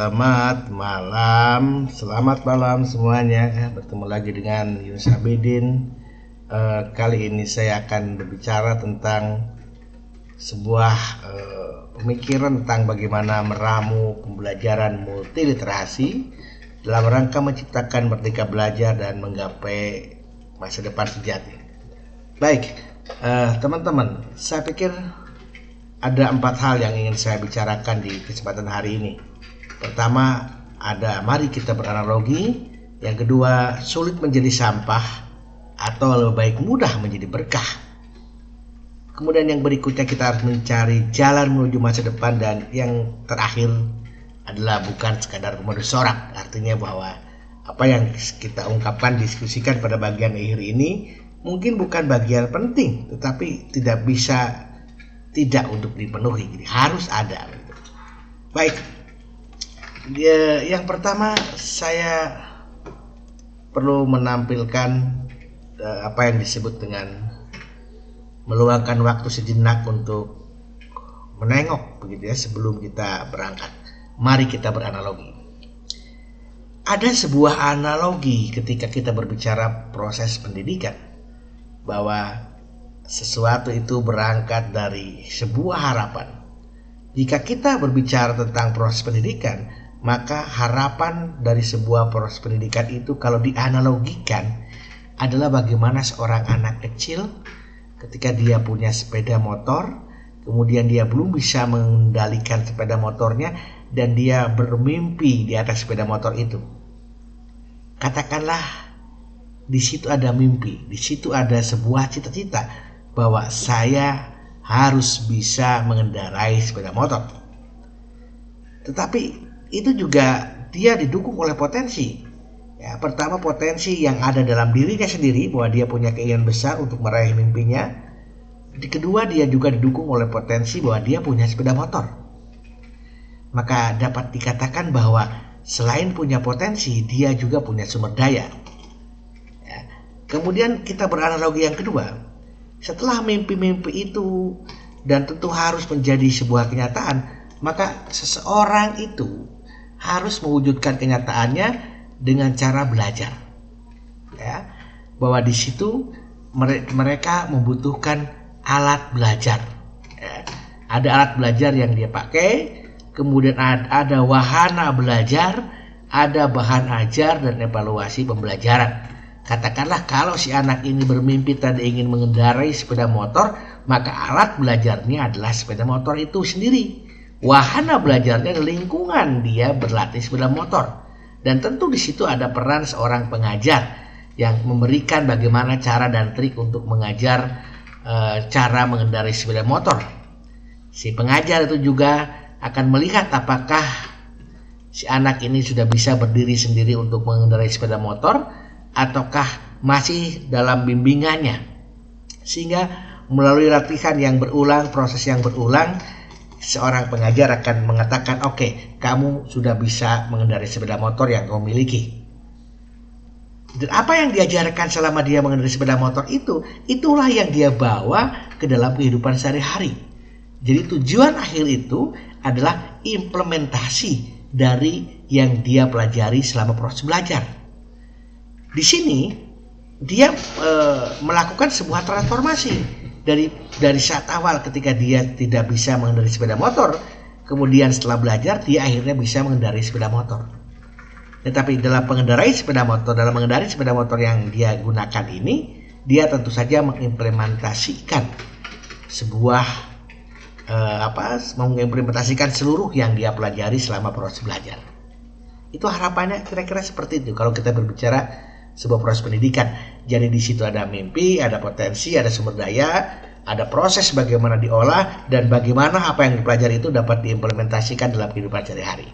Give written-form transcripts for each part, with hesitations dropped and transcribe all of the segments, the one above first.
Selamat malam semuanya. Bertemu lagi dengan Yunus Abidin. Kali ini saya akan berbicara tentang sebuah pemikiran tentang bagaimana meramu pembelajaran multiliterasi dalam rangka menciptakan merdeka belajar dan menggapai masa depan sejati. Baik, teman-teman, saya pikir ada 4 hal yang ingin saya bicarakan di kesempatan hari ini. Pertama, ada mari kita beranalogi. Yang kedua, sulit menjadi sampah atau lebih baik mudah menjadi berkah. Kemudian yang berikutnya, kita harus mencari jalan menuju masa depan. Dan yang terakhir adalah bukan sekadar modus sorak. Artinya bahwa apa yang kita ungkapkan, diskusikan pada bagian akhir ini mungkin bukan bagian penting, tetapi tidak bisa tidak untuk dipenuhi. Jadi harus ada. Baik. Yang pertama, saya perlu menampilkan apa yang disebut dengan meluangkan waktu sejenak untuk menengok, begitu ya, sebelum kita berangkat. Mari kita beranalogi. Ada sebuah analogi ketika kita berbicara proses pendidikan, bahwa sesuatu itu berangkat dari sebuah harapan. Jika kita berbicara tentang proses pendidikan, maka harapan dari sebuah proses pendidikan itu kalau dianalogikan adalah bagaimana seorang anak kecil ketika dia punya sepeda motor, kemudian dia belum bisa mengendalikan sepeda motornya dan dia bermimpi di atas sepeda motor itu. Katakanlah di situ ada mimpi, di situ ada sebuah cita-cita bahwa saya harus bisa mengendarai sepeda motor. Tetapi itu juga dia didukung oleh potensi. Ya, pertama, potensi yang ada dalam dirinya sendiri bahwa dia punya keinginan besar untuk meraih mimpinya. Kedua, dia juga didukung oleh potensi bahwa dia punya sepeda motor. Maka dapat dikatakan bahwa selain punya potensi, dia juga punya sumber daya. Ya. Kemudian kita beranalogi yang kedua. Setelah mimpi-mimpi itu dan tentu harus menjadi sebuah kenyataan, maka seseorang itu harus mewujudkan kenyataannya dengan cara belajar. Ya, bahwa di situ mereka membutuhkan alat belajar. Ya, ada alat belajar yang dia pakai, kemudian ada wahana belajar, ada bahan ajar dan evaluasi pembelajaran. Katakanlah kalau si anak ini bermimpi tadi ingin mengendarai sepeda motor, maka alat belajarnya adalah sepeda motor itu sendiri. Wahana belajarnya lingkungan dia berlatih sepeda motor. Dan tentu di situ ada peran seorang pengajar yang memberikan bagaimana cara dan trik untuk mengajar cara mengendarai sepeda motor. Si pengajar itu juga akan melihat apakah si anak ini sudah bisa berdiri sendiri untuk mengendarai sepeda motor ataukah masih dalam bimbingannya. Sehingga melalui latihan yang berulang, proses yang berulang, seorang pengajar akan mengatakan, oke, kamu sudah bisa mengendarai sepeda motor yang kamu miliki. Dan apa yang diajarkan selama dia mengendarai sepeda motor itu, itulah yang dia bawa ke dalam kehidupan sehari-hari. Jadi tujuan akhir itu adalah implementasi dari yang dia pelajari selama proses belajar. Di sini dia melakukan sebuah transformasi. Dari saat awal ketika dia tidak bisa mengendarai sepeda motor, kemudian setelah belajar dia akhirnya bisa mengendarai sepeda motor. Tetapi dalam mengendarai sepeda motor yang dia gunakan ini, dia tentu saja mengimplementasikan mengimplementasikan seluruh yang dia pelajari selama proses belajar. Itu harapannya kira-kira seperti itu kalau kita berbicara sebuah proses pendidikan. Jadi di situ ada mimpi, ada potensi, ada sumber daya, ada proses bagaimana diolah dan bagaimana apa yang dipelajari itu dapat diimplementasikan dalam kehidupan sehari-hari.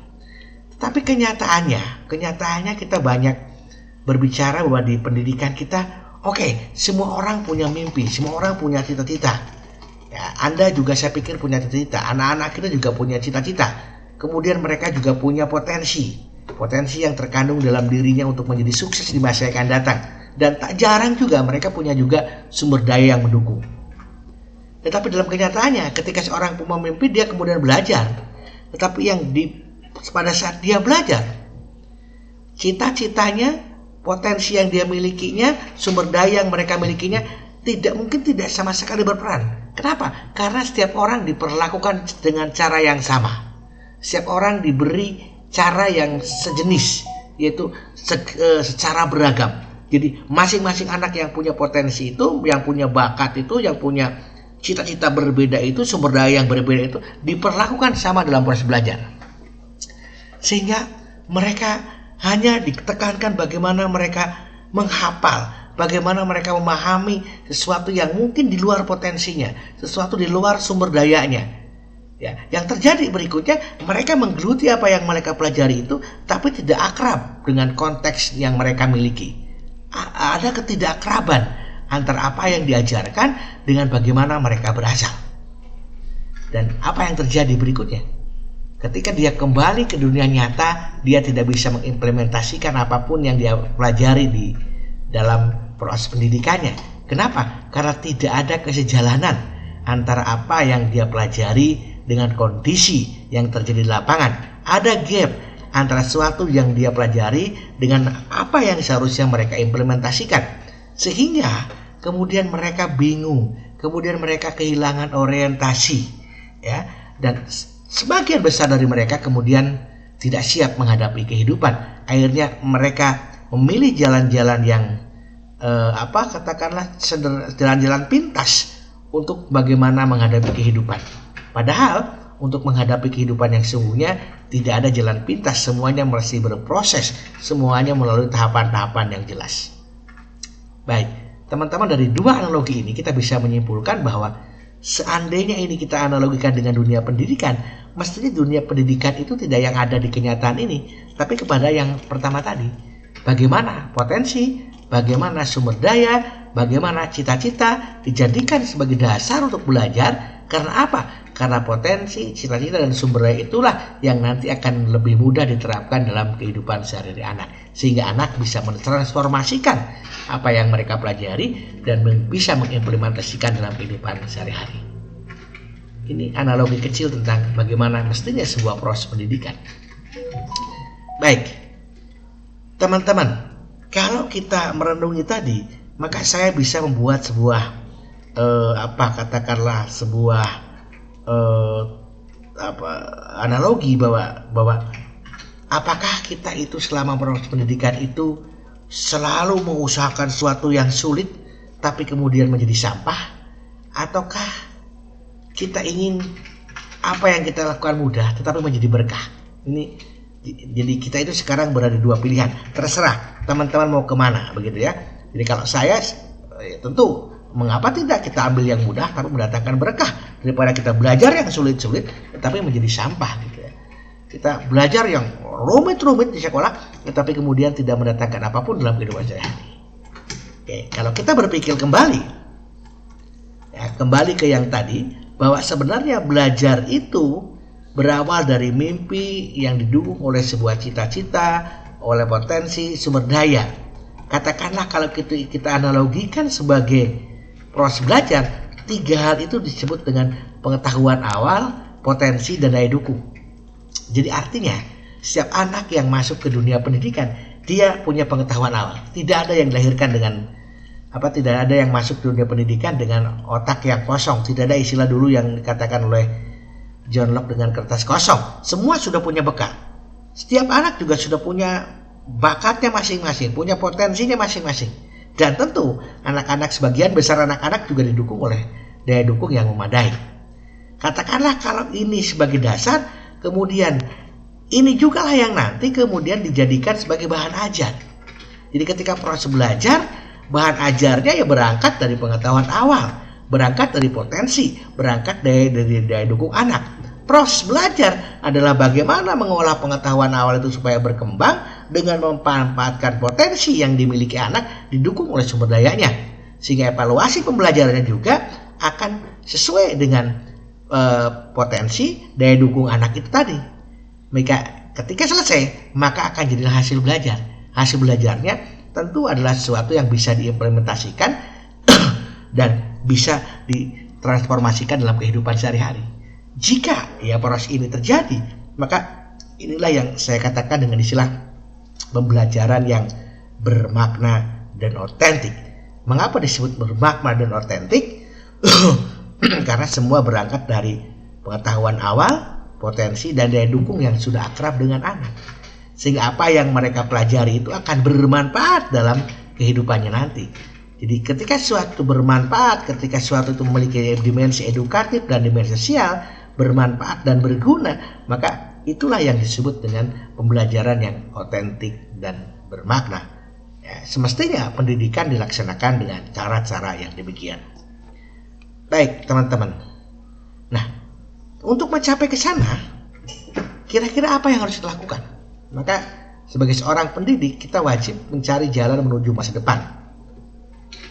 Tetapi kenyataannya kita banyak berbicara bahwa di pendidikan kita, oke, semua orang punya mimpi, semua orang punya cita-cita. Ya, Anda juga saya pikir punya cita-cita, anak-anak kita juga punya cita-cita. Kemudian mereka juga punya potensi yang terkandung dalam dirinya untuk menjadi sukses di masa yang akan datang. Dan tak jarang juga mereka punya juga sumber daya yang mendukung. Tetapi dalam kenyataannya ketika seorang pemimpi dia kemudian belajar, tetapi yang pada saat dia belajar, cita-citanya, potensi yang dia milikinya, sumber daya yang mereka milikinya tidak sama sekali berperan. Kenapa? Karena setiap orang diperlakukan dengan cara yang sama. Setiap orang diberi cara yang sejenis, yaitu secara beragam. Jadi masing-masing anak yang punya potensi itu, yang punya bakat itu, yang punya cita-cita berbeda itu, sumber daya yang berbeda itu diperlakukan sama dalam proses belajar. Sehingga mereka hanya ditekankan bagaimana mereka menghafal, bagaimana mereka memahami sesuatu yang mungkin di luar potensinya, sesuatu di luar sumber dayanya. Ya, yang terjadi berikutnya, mereka menggeluti apa yang mereka pelajari itu, tapi tidak akrab dengan konteks yang mereka miliki. Ada ketidakakraban antara apa yang diajarkan dengan bagaimana mereka berasal. Dan apa yang terjadi berikutnya? Ketika dia kembali ke dunia nyata, dia tidak bisa mengimplementasikan apapun yang dia pelajari di dalam proses pendidikannya. Kenapa? Karena tidak ada kesejalanan antara apa yang dia pelajari dengan kondisi yang terjadi di lapangan. Ada gap antara sesuatu yang dia pelajari dengan apa yang seharusnya mereka implementasikan, sehingga kemudian mereka bingung, kemudian mereka kehilangan orientasi, ya, dan sebagian besar dari mereka kemudian tidak siap menghadapi kehidupan. Akhirnya mereka memilih jalan-jalan yang katakanlah jalan-jalan pintas untuk bagaimana menghadapi kehidupan. Padahal untuk menghadapi kehidupan yang sesungguhnya tidak ada jalan pintas, semuanya masih berproses, semuanya melalui tahapan-tahapan yang jelas. Baik, teman-teman, dari dua analogi ini kita bisa menyimpulkan bahwa seandainya ini kita analogikan dengan dunia pendidikan, mestinya dunia pendidikan itu tidak yang ada di kenyataan ini, tapi kepada yang pertama tadi. Bagaimana potensi, bagaimana sumber daya, bagaimana cita-cita dijadikan sebagai dasar untuk belajar. Karena apa? Karena potensi, cita-cita, dan sumber daya itulah yang nanti akan lebih mudah diterapkan dalam kehidupan sehari-hari anak. Sehingga anak bisa mentransformasikan apa yang mereka pelajari dan bisa mengimplementasikan dalam kehidupan sehari-hari. Ini analogi kecil tentang bagaimana mestinya sebuah proses pendidikan. Baik, teman-teman, kalau kita merenungi tadi, maka saya bisa membuat sebuah analogi bahwa apakah kita itu selama proses pendidikan itu selalu mengusahakan sesuatu yang sulit tapi kemudian menjadi sampah, ataukah kita ingin apa yang kita lakukan mudah tetapi menjadi berkah? Jadi kita itu sekarang berada di dua pilihan. Terserah teman-teman mau kemana, begitu ya. Jadi kalau saya tentu, mengapa tidak kita ambil yang mudah tapi mendatangkan berkah, daripada kita belajar yang sulit-sulit tetapi menjadi sampah, gitu ya. Kita belajar yang rumit-rumit di sekolah tetapi kemudian tidak mendatangkan apapun dalam kehidupan sehari-hari. Oke, kalau kita berpikir kembali ke yang tadi, bahwa sebenarnya belajar itu berawal dari mimpi yang didukung oleh sebuah cita-cita, oleh potensi, sumber daya. Katakanlah kalau kita analogikan sebagai proses belajar, tiga hal itu disebut dengan pengetahuan awal, potensi, dan daya dukung. Jadi artinya setiap anak yang masuk ke dunia pendidikan, dia punya pengetahuan awal. Tidak ada yang dilahirkan tidak ada yang masuk ke dunia pendidikan dengan otak yang kosong. Tidak ada istilah dulu yang dikatakan oleh John Locke dengan kertas kosong. Semua sudah punya bekal. Setiap anak juga sudah punya bakatnya masing-masing, punya potensinya masing-masing. Dan tentu sebagian besar anak-anak juga didukung oleh daya dukung yang memadai. Katakanlah kalau ini sebagai dasar, kemudian ini juga lah yang nanti kemudian dijadikan sebagai bahan ajar. Jadi ketika proses belajar, bahan ajarnya ya berangkat dari pengetahuan awal, berangkat dari potensi, berangkat dari daya dukung anak. Proses belajar adalah bagaimana mengolah pengetahuan awal itu supaya berkembang dengan memanfaatkan potensi yang dimiliki anak didukung oleh sumber dayanya, sehingga evaluasi pembelajarannya juga akan sesuai dengan potensi daya dukung anak itu tadi. Maka ketika selesai, maka akan jadi hasil belajar. Hasil belajarnya tentu adalah sesuatu yang bisa diimplementasikan dan bisa ditransformasikan dalam kehidupan sehari-hari. Jika proses ini terjadi, maka Inilah yang saya katakan dengan istilah pembelajaran yang bermakna dan otentik. Mengapa disebut bermakna dan otentik? Karena semua berangkat dari pengetahuan awal, potensi, dan daya dukung yang sudah akrab dengan anak. Sehingga apa yang mereka pelajari itu akan bermanfaat dalam kehidupannya nanti. Jadi ketika sesuatu bermanfaat, ketika sesuatu itu memiliki dimensi edukatif dan dimensi sosial, bermanfaat dan berguna, maka itulah yang disebut dengan pembelajaran yang otentik dan bermakna. Ya, semestinya pendidikan dilaksanakan dengan cara-cara yang demikian. Baik teman-teman. Nah, untuk mencapai ke sana, kira-kira apa yang harus dilakukan? Maka sebagai seorang pendidik, kita wajib mencari jalan menuju masa depan.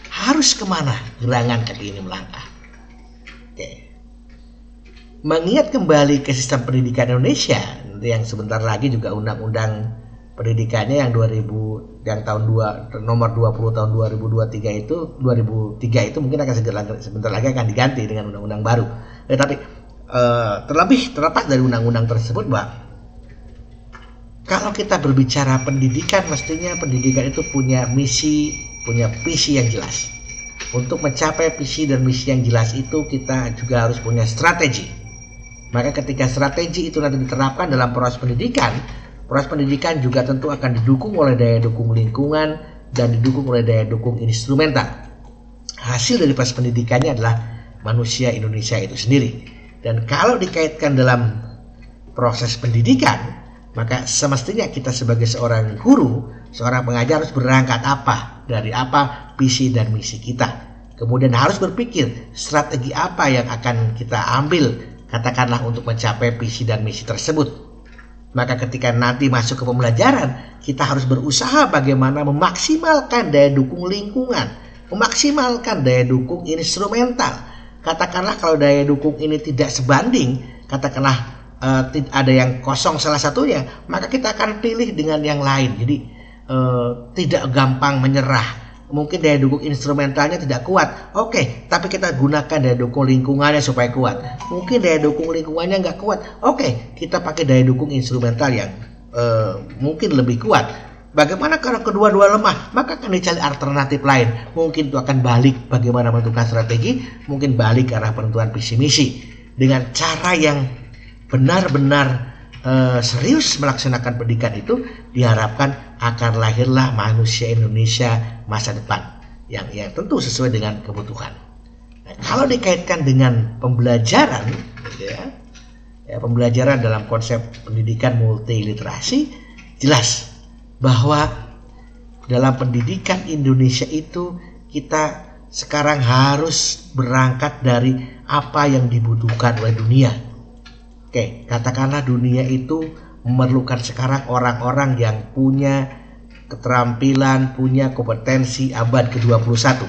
Harus kemana gerangan kaki ini melangkah? Oke. Mengingat kembali ke sistem pendidikan Indonesia, yang sebentar lagi juga undang-undang pendidikannya yang nomor 20 tahun 2003 itu mungkin akan sebentar lagi akan diganti dengan undang-undang baru. Tetapi terlepas dari undang-undang tersebut, bahwa kalau kita berbicara pendidikan, mestinya pendidikan itu punya misi, punya visi yang jelas. Untuk mencapai visi dan misi yang jelas itu, kita juga harus punya strategi. Maka ketika strategi itu nanti diterapkan dalam proses pendidikan juga tentu akan didukung oleh daya dukung lingkungan dan didukung oleh daya dukung instrumental. Hasil dari proses pendidikannya adalah manusia Indonesia itu sendiri. Dan kalau dikaitkan dalam proses pendidikan, maka semestinya kita sebagai seorang guru, seorang pengajar harus berangkat dari apa visi dan misi kita. Kemudian harus berpikir strategi apa yang akan kita ambil, katakanlah untuk mencapai visi dan misi tersebut. Maka ketika nanti masuk ke pembelajaran, kita harus berusaha bagaimana memaksimalkan daya dukung lingkungan, memaksimalkan daya dukung instrumental. Katakanlah kalau daya dukung ini tidak sebanding, katakanlah ada yang kosong salah satunya, maka kita akan pilih dengan yang lain. Jadi tidak gampang menyerah. Mungkin daya dukung instrumentalnya tidak kuat, oke, tapi kita gunakan daya dukung lingkungannya supaya kuat. Mungkin daya dukung lingkungannya nggak kuat, oke, kita pakai daya dukung instrumental yang mungkin lebih kuat. Bagaimana kalau kedua-dua lemah? Maka akan dicari alternatif lain. Mungkin itu akan balik bagaimana menentukan strategi, mungkin balik ke arah penentuan visi misi dengan cara yang benar-benar serius melaksanakan pendidikan itu. Diharapkan akan lahirlah manusia Indonesia masa depan yang tentu sesuai dengan kebutuhan. Nah, kalau dikaitkan dengan pembelajaran, pembelajaran dalam konsep pendidikan multiliterasi, jelas bahwa dalam pendidikan Indonesia itu kita sekarang harus berangkat dari apa yang dibutuhkan oleh dunia. Oke, katakanlah dunia itu memerlukan sekarang orang-orang yang punya keterampilan, punya kompetensi abad ke-21.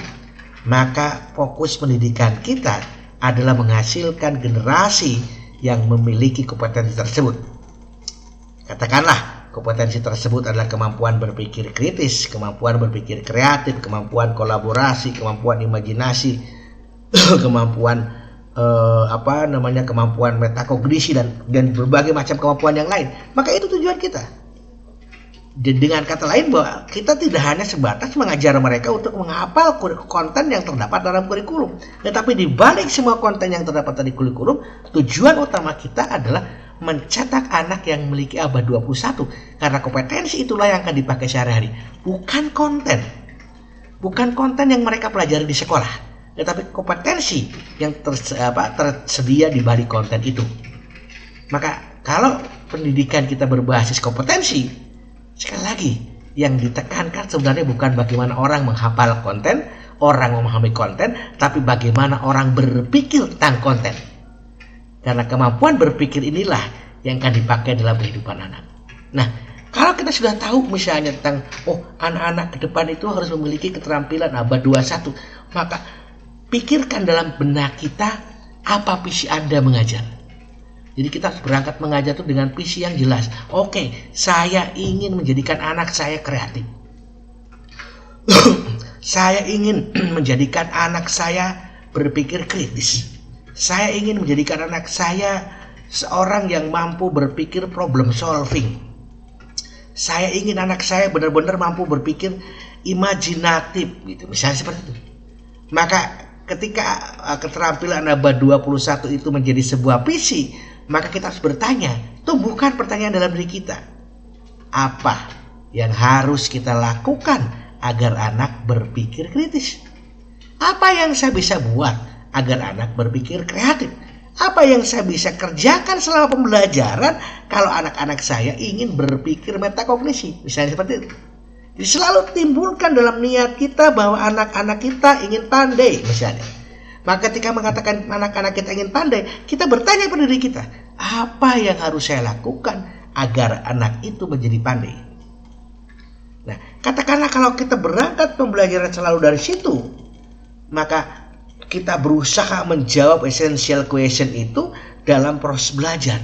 Maka fokus pendidikan kita adalah menghasilkan generasi yang memiliki kompetensi tersebut. Katakanlah kompetensi tersebut adalah kemampuan berpikir kritis, kemampuan berpikir kreatif, kemampuan kolaborasi, kemampuan imajinasi, kemampuan kemampuan metakognisi dan berbagai macam kemampuan yang lain. Maka itu tujuan kita. Dengan kata lain, bahwa kita tidak hanya sebatas mengajar mereka untuk menghafal konten yang terdapat dalam kurikulum, tetapi di balik semua konten yang terdapat di kurikulum, tujuan utama kita adalah mencetak anak yang memiliki abad 21. Karena kompetensi itulah yang akan dipakai sehari-hari, bukan konten yang mereka pelajari di sekolah, tetapi kompetensi yang tersedia di balik konten itu. Maka kalau pendidikan kita berbasis kompetensi, sekali lagi yang ditekankan sebenarnya bukan bagaimana orang menghafal konten, orang memahami konten, tapi bagaimana orang berpikir tentang konten. Karena kemampuan berpikir inilah yang akan dipakai dalam kehidupan anak. Nah, kalau kita sudah tahu misalnya tentang anak-anak ke depan itu harus memiliki keterampilan abad 21, maka pikirkan dalam benak kita apa visi Anda mengajar. Jadi kita harus berangkat mengajar itu dengan visi yang jelas. Oke, saya ingin menjadikan anak saya kreatif. Saya ingin menjadikan anak saya berpikir kritis. Saya ingin menjadikan anak saya seorang yang mampu berpikir problem solving. Saya ingin anak saya benar-benar mampu berpikir imajinatif gitu, misalnya seperti itu. Maka ketika keterampilan abad 21 itu menjadi sebuah visi, maka kita harus bertanya, tumbuhkan pertanyaan dalam diri kita. Apa yang harus kita lakukan agar anak berpikir kritis? Apa yang saya bisa buat agar anak berpikir kreatif? Apa yang saya bisa kerjakan selama pembelajaran kalau anak-anak saya ingin berpikir metakognisi? Misalnya seperti itu. Jadi selalu timbulkan dalam niat kita bahwa anak-anak kita ingin pandai misalnya. Maka ketika mengatakan anak-anak kita ingin pandai, kita bertanya pada diri kita, apa yang harus saya lakukan agar anak itu menjadi pandai? Nah, katakanlah kalau kita berangkat pembelajaran selalu dari situ, maka kita berusaha menjawab essential question itu dalam proses belajar.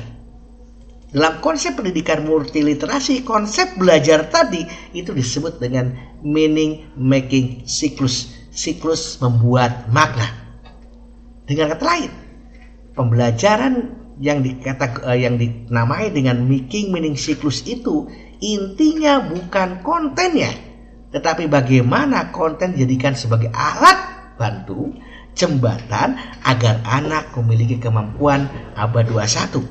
Dalam konsep pendidikan multiliterasi, konsep belajar tadi itu disebut dengan meaning making cyclus. Siklus membuat makna. Dengan kata lain, pembelajaran yang dinamai dengan making meaning cyclus itu intinya bukan kontennya, tetapi bagaimana konten dijadikan sebagai alat bantu, jembatan agar anak memiliki kemampuan abad 21.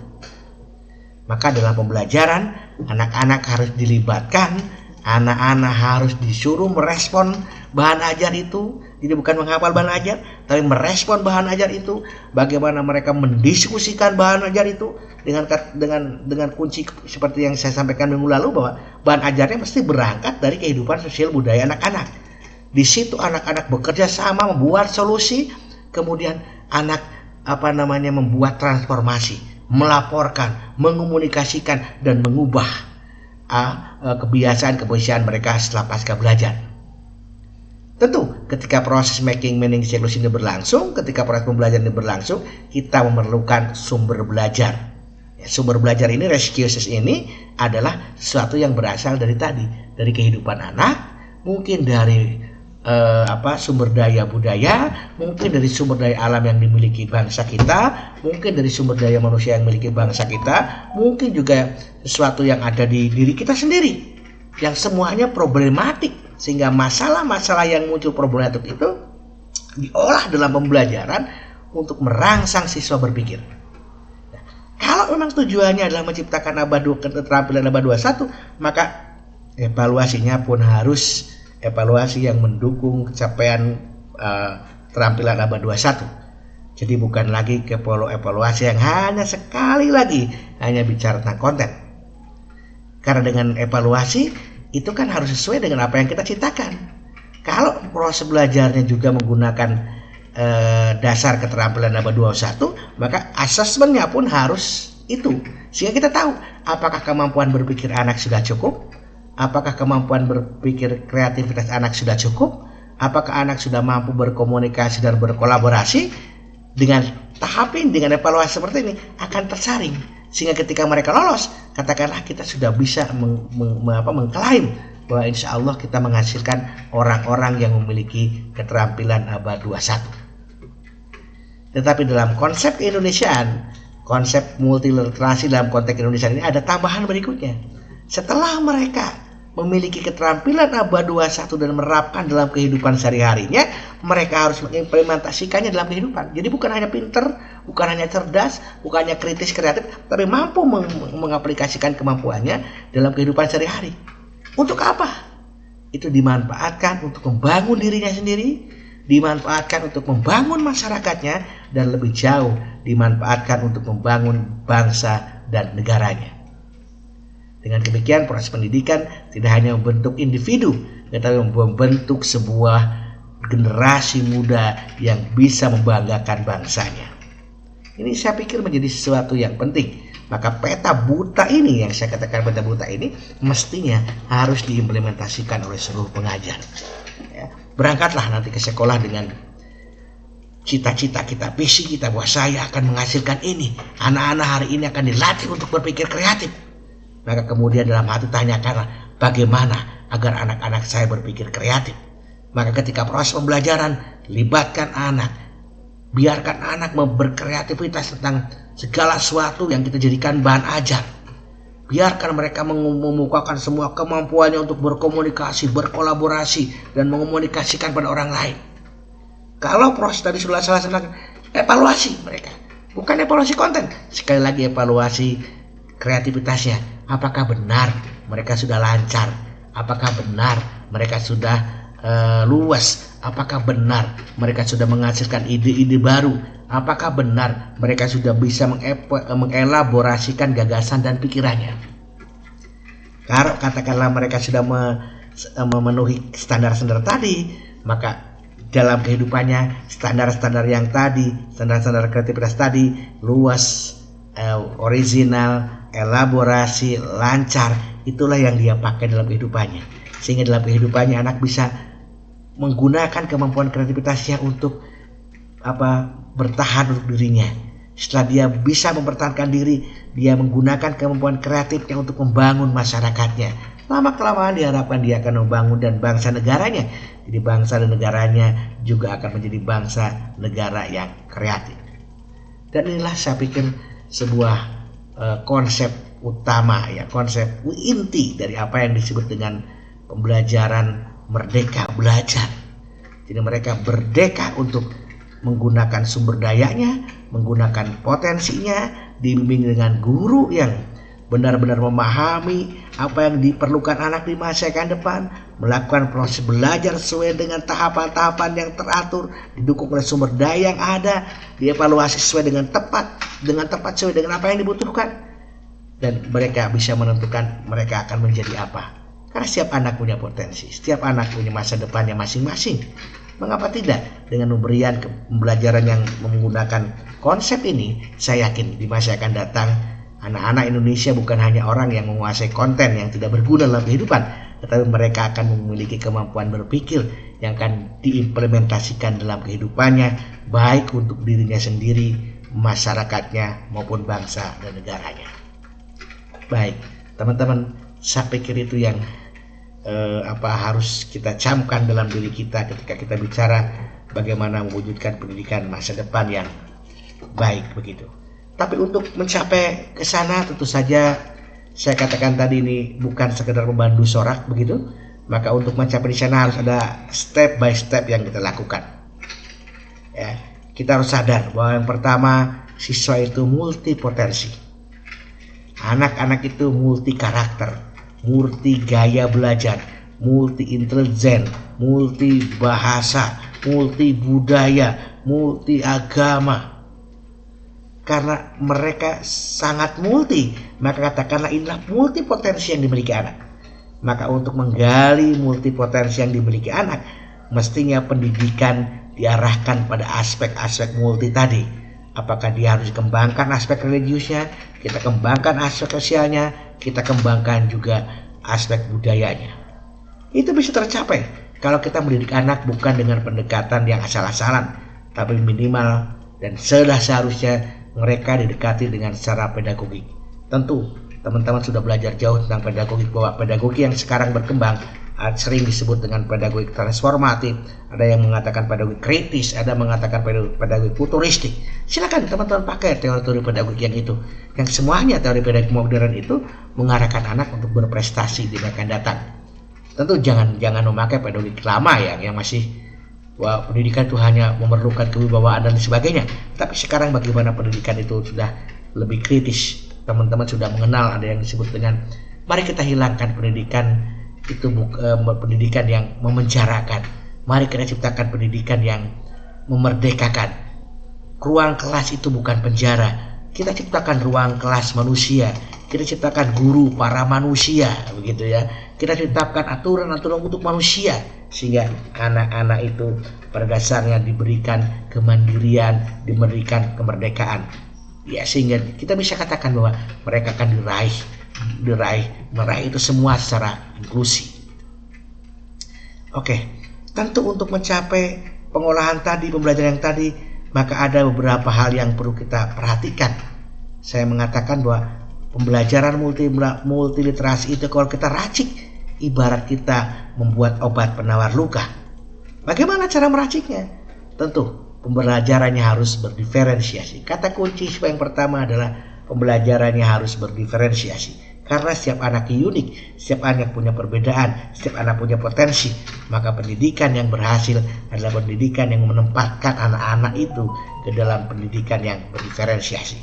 Maka dalam pembelajaran, anak-anak harus dilibatkan, anak-anak harus disuruh merespon bahan ajar itu. Jadi bukan menghafal bahan ajar, tapi merespon bahan ajar itu. Bagaimana mereka mendiskusikan bahan ajar itu dengan kunci seperti yang saya sampaikan minggu lalu, bahwa bahan ajarnya pasti berangkat dari kehidupan sosial budaya anak-anak. Di situ anak-anak bekerja sama membuat solusi, kemudian anak membuat transformasi, melaporkan, mengomunikasikan dan mengubah kebiasaan-kebiasaan mereka setelah pasca belajar. Tentu ketika proses making meaning cyclus ini berlangsung, ketika proses pembelajaran ini berlangsung, kita memerlukan sumber belajar. Sumber belajar ini, resources ini adalah sesuatu yang berasal dari kehidupan anak, mungkin dari sumber daya budaya, mungkin dari sumber daya alam yang dimiliki bangsa kita, mungkin dari sumber daya manusia yang memiliki bangsa kita, mungkin juga sesuatu yang ada di diri kita sendiri, yang semuanya problematik, sehingga masalah-masalah yang muncul problematik itu diolah dalam pembelajaran untuk merangsang siswa berpikir. Nah, kalau memang tujuannya adalah menciptakan keterampilan abad 21, maka evaluasinya pun harus evaluasi yang mendukung capaian keterampilan abad 21. Jadi bukan lagi evaluasi yang hanya sekali lagi hanya bicara tentang konten. Karena dengan evaluasi itu kan harus sesuai dengan apa yang kita ciptakan. Kalau proses belajarnya juga menggunakan dasar keterampilan abad 21, maka asesmennya pun harus itu. Sehingga kita tahu apakah kemampuan berpikir anak sudah cukup, apakah kemampuan berpikir kreativitas anak sudah cukup, apakah anak sudah mampu berkomunikasi dan berkolaborasi. Dengan dengan evaluasi seperti ini akan tersaring, sehingga ketika mereka lolos, katakanlah kita sudah bisa mengklaim bahwa insya Allah kita menghasilkan orang-orang yang memiliki keterampilan abad 21. Tetapi dalam konsep keindonesiaan, konsep multiliterasi dalam konteks Indonesia ini ada tambahan berikutnya. Setelah mereka memiliki keterampilan abad 21 dan menerapkan dalam kehidupan sehari-harinya, mereka harus mengimplementasikannya dalam kehidupan. Jadi bukan hanya pinter, bukan hanya cerdas, bukan hanya kritis kreatif, tapi mampu mengaplikasikan kemampuannya dalam kehidupan sehari-hari. Untuk apa? Itu dimanfaatkan untuk membangun dirinya sendiri, dimanfaatkan untuk membangun masyarakatnya, dan lebih jauh dimanfaatkan untuk membangun bangsa dan negaranya. Dengan demikian proses pendidikan tidak hanya membentuk individu, tetapi membentuk sebuah generasi muda yang bisa membanggakan bangsanya. Ini saya pikir menjadi sesuatu yang penting. Maka peta buta ini, yang saya katakan peta buta ini, mestinya harus diimplementasikan oleh seluruh pengajar. Ya, berangkatlah nanti ke sekolah dengan cita-cita kita, visi kita, bahwa saya akan menghasilkan ini. Anak-anak hari ini akan dilatih untuk berpikir kreatif. Maka kemudian dalam hati tanyakanlah, bagaimana agar anak-anak saya berpikir kreatif. Maka ketika proses pembelajaran, libatkan anak. Biarkan anak berkreativitas tentang segala sesuatu yang kita jadikan bahan ajar. Biarkan mereka memukakan semua kemampuannya untuk berkomunikasi, berkolaborasi, dan mengomunikasikan pada orang lain. Kalau proses tadi sudah salah, evaluasi mereka. Bukan evaluasi konten. Sekali lagi evaluasi kreativitasnya. Apakah benar mereka sudah lancar? Apakah benar mereka sudah luas? Apakah benar mereka sudah menghasilkan ide-ide baru? Apakah benar mereka sudah bisa mengelaborasikan gagasan dan pikirannya? Kalau katakanlah mereka sudah memenuhi standar-standar tadi, maka dalam kehidupannya standar-standar yang tadi, standar-standar kreativitas tadi, luas, original, elaborasi, lancar, itulah yang dia pakai dalam kehidupannya. Sehingga dalam kehidupannya anak bisa menggunakan kemampuan kreativitasnya untuk bertahan untuk dirinya. Setelah dia bisa mempertahankan diri, dia menggunakan kemampuan kreatifnya untuk membangun masyarakatnya. Lama-kelamaan diharapkan dia akan membangun dan bangsa negaranya. Jadi bangsa dan negaranya juga akan menjadi bangsa negara yang kreatif. Dan inilah saya pikir sebuah konsep utama, ya, konsep inti dari apa yang disebut dengan pembelajaran merdeka belajar. Jadi mereka merdeka untuk menggunakan sumber dayanya, menggunakan potensinya, dibimbing dengan guru yang benar-benar memahami apa yang diperlukan anak di masa yang akan depan, melakukan proses belajar sesuai dengan tahapan-tahapan yang teratur, didukung oleh sumber daya yang ada, dievaluasi sesuai dengan tepat sesuai dengan apa yang dibutuhkan, dan mereka bisa menentukan mereka akan menjadi apa. Karena setiap anak punya potensi, setiap anak punya masa depannya masing-masing. Mengapa tidak dengan pemberian pembelajaran yang menggunakan konsep ini? Saya yakin di masa yang akan datang anak-anak Indonesia bukan hanya orang yang menguasai konten yang tidak berguna dalam kehidupan, tetapi mereka akan memiliki kemampuan berpikir yang akan diimplementasikan dalam kehidupannya, baik untuk dirinya sendiri, masyarakatnya, maupun bangsa dan negaranya. Baik, teman-teman, saya pikir itu yang harus kita camkan dalam diri kita ketika kita bicara bagaimana mewujudkan pendidikan masa depan yang baik begitu. Tapi untuk mencapai ke sana tentu saja saya katakan tadi ini bukan sekedar membantu sorak begitu. Maka untuk mencapai di sana harus ada step by step yang kita lakukan. Ya, kita harus sadar bahwa yang pertama, siswa itu multi potensi. Anak-anak itu multi karakter, multi gaya belajar, multi intelijen, multi bahasa, multi budaya, multi agama. Karena mereka sangat multi, maka katakanlah inilah multi potensi yang dimiliki anak. Maka untuk menggali multi potensi yang dimiliki anak, mestinya pendidikan diarahkan pada aspek-aspek multi tadi. Apakah dia harus dikembangkan aspek religiusnya, kita kembangkan aspek sosialnya, kita kembangkan juga aspek budayanya. Itu bisa tercapai kalau kita mendidik anak bukan dengan pendekatan yang asal-asalan, tapi minimal dan seharusnya mereka didekati dengan secara pedagogik. Tentu teman-teman sudah belajar jauh tentang pedagogik, bahwa pedagogi yang sekarang berkembang sering disebut dengan pedagogik transformatif, ada yang mengatakan pedagogik kritis, ada yang mengatakan pedagogik futuristik. Silakan teman-teman pakai teori-teori pedagogik yang itu. Yang semuanya teori pedagogik modern itu mengarahkan anak untuk berprestasi di masa datang. Tentu jangan memakai pedagogik lama yang masih bahwa pendidikan itu hanya memerlukan kewibawaan dan sebagainya. Tapi sekarang bagaimana pendidikan itu sudah lebih kritis. Teman-teman sudah mengenal ada yang disebut dengan mari kita hilangkan pendidikan itu pendidikan yang memenjarakan. Mari kita ciptakan pendidikan yang memerdekakan. Ruang kelas itu bukan penjara. Kita ciptakan ruang kelas manusia. Kita ciptakan guru para manusia, begitu ya. Kita ciptakan aturan-aturan untuk manusia sehingga anak-anak itu pada dasarnya diberikan kemandirian, diberikan kemerdekaan. Ya, sehingga kita bisa katakan bahwa mereka akan meraih itu semua secara inklusi. Oke, tentu untuk mencapai pengolahan tadi, pembelajaran yang tadi, maka ada beberapa hal yang perlu kita perhatikan. Saya mengatakan bahwa pembelajaran multiliterasi itu kalau kita racik, ibarat kita membuat obat penawar luka. Bagaimana cara meraciknya? Tentu pembelajarannya harus berdiferensiasi. Kata kunci yang pertama adalah pembelajarannya harus berdiferensiasi. Karena setiap anak unik, setiap anak punya perbedaan, setiap anak punya potensi. Maka pendidikan yang berhasil adalah pendidikan yang menempatkan anak-anak itu ke dalam pendidikan yang berdiferensiasi.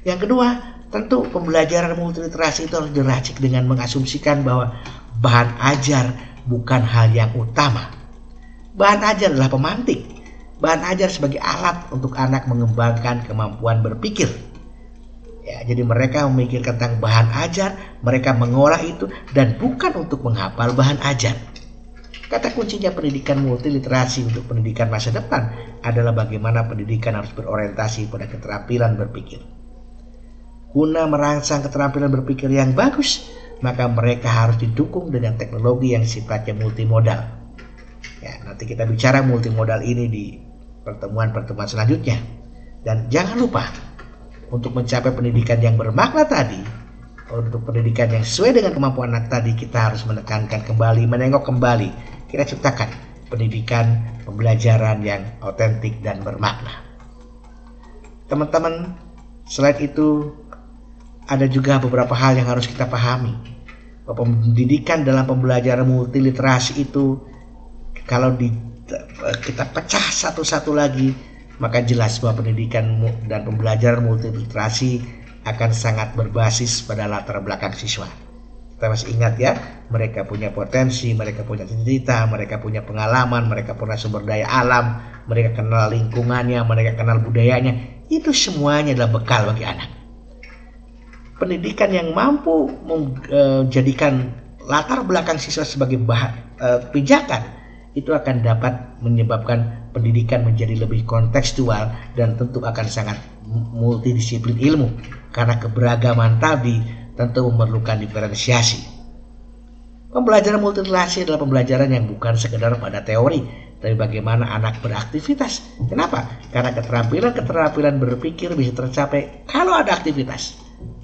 Yang kedua, tentu pembelajaran multiliterasi itu harus diracik dengan mengasumsikan bahwa bahan ajar bukan hal yang utama. Bahan ajar adalah pemantik. Bahan ajar sebagai alat untuk anak mengembangkan kemampuan berpikir. Ya, jadi mereka memikirkan tentang bahan ajar, mereka mengolah itu dan bukan untuk menghafal bahan ajar. Kata kuncinya pendidikan multiliterasi untuk pendidikan masa depan adalah bagaimana pendidikan harus berorientasi pada keterampilan berpikir. Guna merangsang keterampilan berpikir yang bagus, maka mereka harus didukung dengan teknologi yang sifatnya multimodal. Ya, nanti kita bicara multimodal ini di pertemuan-pertemuan selanjutnya. Dan jangan lupa, untuk mencapai pendidikan yang bermakna tadi, untuk pendidikan yang sesuai dengan kemampuan anak tadi, kita harus menekankan kembali, menengok kembali, kita ciptakan pendidikan pembelajaran yang otentik dan bermakna. Teman-teman, selain itu ada juga beberapa hal yang harus kita pahami. Pendidikan dalam pembelajaran multiliterasi itu kalau kita pecah satu-satu lagi, maka jelas bahwa pendidikan dan pembelajaran multiliterasi akan sangat berbasis pada latar belakang siswa. Kita masih ingat ya, mereka punya potensi, mereka punya cita-cita, mereka punya pengalaman, mereka punya sumber daya alam, mereka kenal lingkungannya, mereka kenal budayanya. Itu semuanya adalah bekal bagi anak. Pendidikan yang mampu menjadikan latar belakang siswa sebagai pijakan, itu akan dapat menyebabkan pendidikan menjadi lebih kontekstual dan tentu akan sangat multidisiplin ilmu, karena keberagaman tadi tentu memerlukan diferensiasi. Pembelajaran multiliterasi adalah pembelajaran yang bukan sekedar pada teori, tapi bagaimana anak beraktivitas. Kenapa? Karena keterampilan berpikir bisa tercapai kalau ada aktivitas.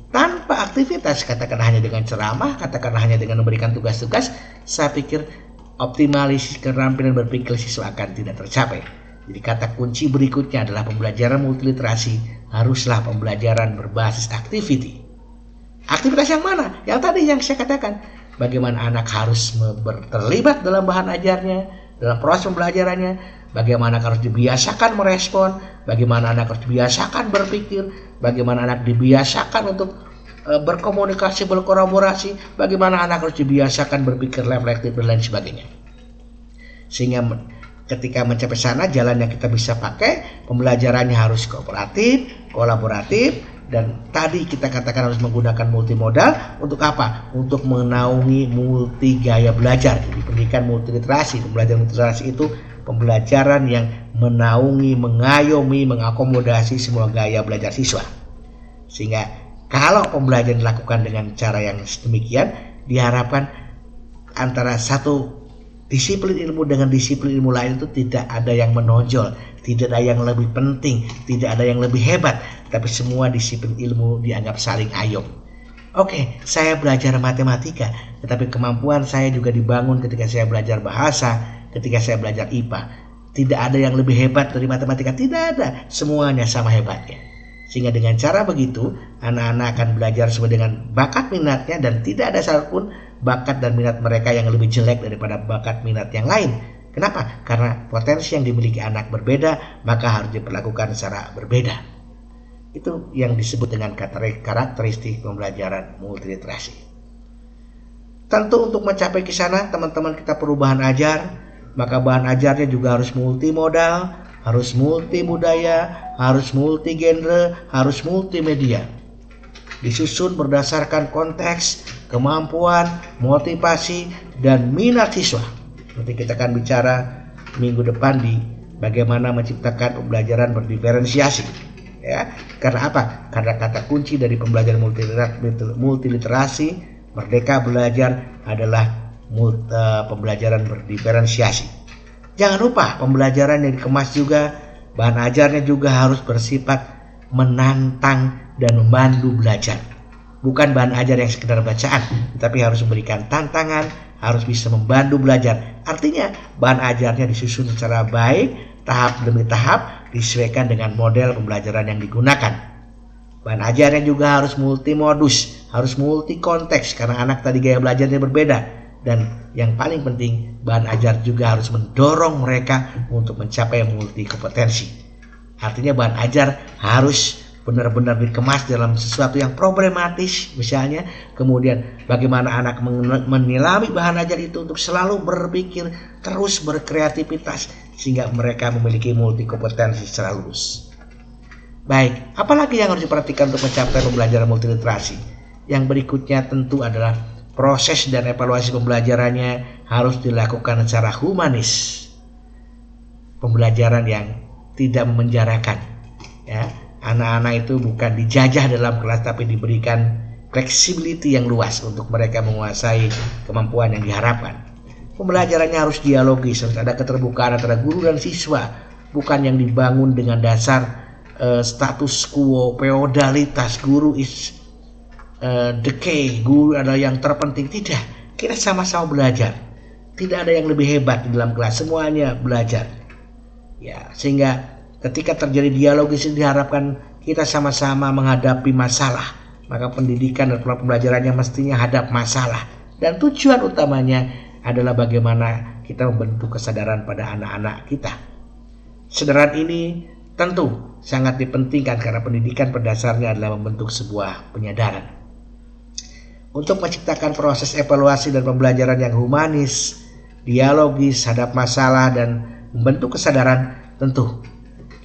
Tanpa aktivitas, katakanlah hanya dengan ceramah, katakanlah hanya dengan memberikan tugas-tugas, saya pikir optimalisasi keterampilan berpikir siswa akan tidak tercapai. Jadi kata kunci berikutnya adalah pembelajaran multiliterasi haruslah pembelajaran berbasis activity. Aktivitas yang mana? Yang tadi yang saya katakan. Bagaimana anak harus terlibat dalam bahan ajarnya, dalam proses pembelajarannya, bagaimana anak harus dibiasakan merespon, bagaimana anak harus dibiasakan berpikir, bagaimana anak dibiasakan untuk berkomunikasi, berkolaborasi, bagaimana anak harus dibiasakan berpikir reflektif dan lain sebagainya. Sehingga ketika mencapai sana, jalan yang kita bisa pakai, pembelajarannya harus kooperatif, kolaboratif, dan tadi kita katakan harus menggunakan multimodal. Untuk apa? Untuk menaungi multi gaya belajar. Jadi pendidikan multiliterasi, pembelajaran multiliterasi itu pembelajaran yang menaungi, mengayomi, mengakomodasi semua gaya belajar siswa. Sehingga kalau pembelajaran dilakukan dengan cara yang sedemikian, diharapkan antara satu disiplin ilmu dengan disiplin ilmu lain itu tidak ada yang menonjol, tidak ada yang lebih penting, tidak ada yang lebih hebat, tapi semua disiplin ilmu dianggap saling ayom. Oke, saya belajar matematika, tetapi kemampuan saya juga dibangun ketika saya belajar bahasa, ketika saya belajar IPA. Tidak ada yang lebih hebat dari matematika, tidak ada, semuanya sama hebatnya. Sehingga dengan cara begitu, anak-anak akan belajar sesuai dengan bakat minatnya dan tidak ada satupun bakat dan minat mereka yang lebih jelek daripada bakat minat yang lain. Kenapa? Karena potensi yang dimiliki anak berbeda, maka harus diperlakukan secara berbeda. Itu yang disebut dengan karakteristik pembelajaran multiliterasi. Tentu untuk mencapai ke sana, teman-teman kita perlu bahan ajar, maka bahan ajarnya juga harus multimodal, harus multibudaya, harus multigenre, harus multimedia. Disusun berdasarkan konteks, kemampuan, motivasi, dan minat siswa. Nanti kita akan bicara minggu depan di bagaimana menciptakan pembelajaran berdiferensiasi. Ya, karena apa? Karena kata kunci dari pembelajaran multiliterasi, merdeka belajar adalah pembelajaran berdiferensiasi. Jangan lupa pembelajaran yang dikemas juga, bahan ajarnya juga harus bersifat menantang dan memandu belajar. Bukan bahan ajar yang sekedar bacaan, tapi harus memberikan tantangan, harus bisa membantu belajar. Artinya bahan ajarnya disusun secara baik, tahap demi tahap disesuaikan dengan model pembelajaran yang digunakan. Bahan ajarnya juga harus multimodus, harus multi konteks karena anak tadi gaya belajarnya berbeda. Dan yang paling penting, bahan ajar juga harus mendorong mereka untuk mencapai multi kompetensi. Artinya bahan ajar harus benar-benar dikemas dalam sesuatu yang problematis misalnya, kemudian bagaimana anak menilai bahan ajar itu untuk selalu berpikir, terus berkreativitas sehingga mereka memiliki multi kompetensi secara lurus. Baik, apalagi yang harus diperhatikan untuk mencapai pembelajaran multiliterasi? Yang berikutnya tentu adalah proses dan evaluasi pembelajarannya harus dilakukan secara humanis. Pembelajaran yang tidak memenjarakan, ya. Anak-anak itu bukan dijajah dalam kelas tapi diberikan flexibility yang luas untuk mereka menguasai kemampuan yang diharapkan. Pembelajarannya harus dialogis, harus ada keterbukaan antara guru dan siswa, bukan yang dibangun dengan dasar status quo, feodalitas, guru is decay, guru adalah yang terpenting. Tidak, kita sama-sama belajar. Tidak ada yang lebih hebat di dalam kelas, semuanya belajar. Ya, sehingga ketika terjadi dialogis diharapkan kita sama-sama menghadapi masalah. Maka pendidikan dan pembelajarannya mestinya hadap masalah. Dan tujuan utamanya adalah bagaimana kita membentuk kesadaran pada anak-anak kita. Kesadaran ini tentu sangat dipentingkan karena pendidikan pada dasarnya adalah membentuk sebuah penyadaran. Untuk menciptakan proses evaluasi dan pembelajaran yang humanis, dialogis, hadap masalah, dan membentuk kesadaran, tentu